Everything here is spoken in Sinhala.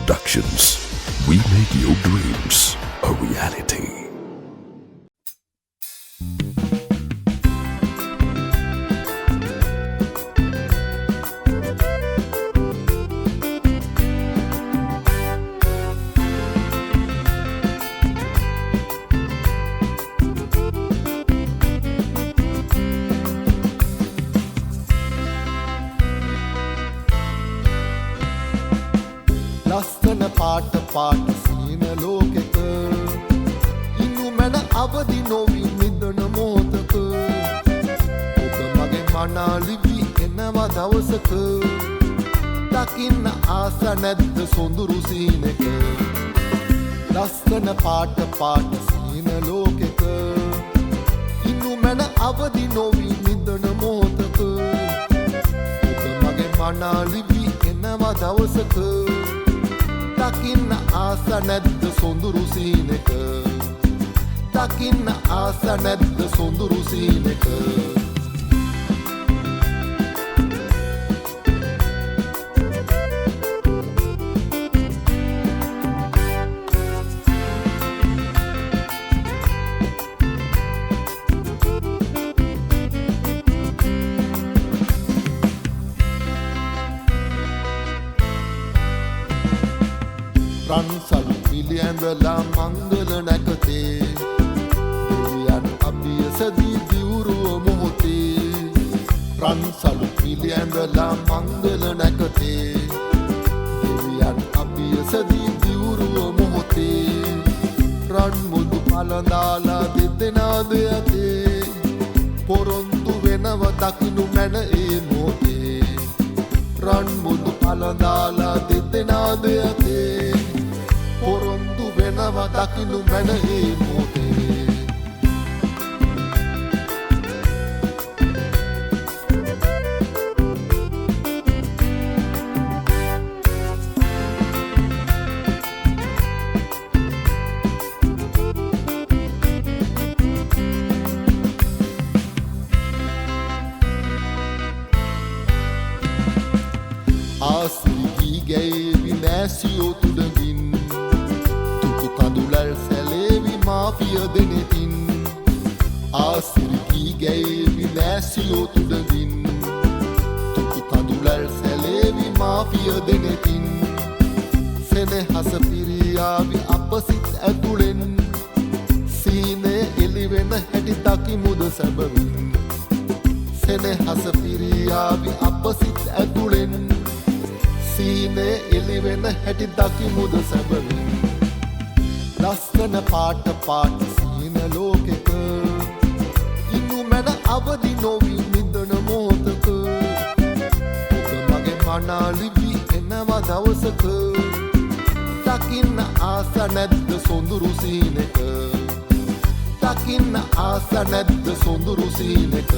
Productions. We make your dreams a reality. ලස්සන පාට පාට සීන ලෝකෙක ඉන්නු මැන අවදි නොවි නිදන මොහොතක ඔබ මගේ මනාලිවි එනවා දවසක දකින්න ආස නැද්ද සොඳුරු සීනක ලස්සන පාට පාට සීන ලෝකෙක ඉන්නු මැන අවදි නොවි නිදන මොහොතක ඔබ මගේ මනාලිවි එනවා දවසක දකින්න ආස නැද්ද සොඳුරු සීනක දකින්න ආස නැද්ද සොඳුරු සීනක රන්සලු පිළිඇඹලා මංගල නැකතේ දෙවියන් අභියසදී දිවුරුව මොහොතේ රන්සලු පිළිඇඹලා මංගල නැකතේ දෙවියන් අභියසදී දිවුරුව මොහොතේ රන් මුදු පලඳාලා දෙදෙනාද යතේ පොරොන්දු වෙනව දකින්නු මැන ඒ මොහොතේ රන් මුදු පලඳාලා දෙදෙනාද යතේ පොරොන්දු වෙනවා දකින්නු මැන ඒ මොහොතේ ආසිරි ගෑවි නැසියෝ තුඩගින් තුතු කඳුලල් සැලේවි මාපිය දෙනෙතින් ආසිරි ගෑවි නැසියෝ තුඩගින් තුතු කඳුලල් සැලේවි මාපිය දෙනෙතින් සෙනෙහස පිරියාවි අප සිත් ඇතුළෙන් සීනය එළිවෙන හැටි දකිමුද සැබවින් සෙනෙහස පිරියාවි අප සිත් ඇතුළෙන් සීනය එළිවෙන හැටි දකිමුද සැබවින් ලස්සන පාට පාට සීන ලෝකෙක ඉන්නු මැන අවදි නොවි නිදන මොහොතක ඔබ මගේ මනාලිවි එනවා දවසක දකින්න ආස නැද්ද සොඳුරු සීනක දකින්න ආස නැද්ද සොඳුරු සීනක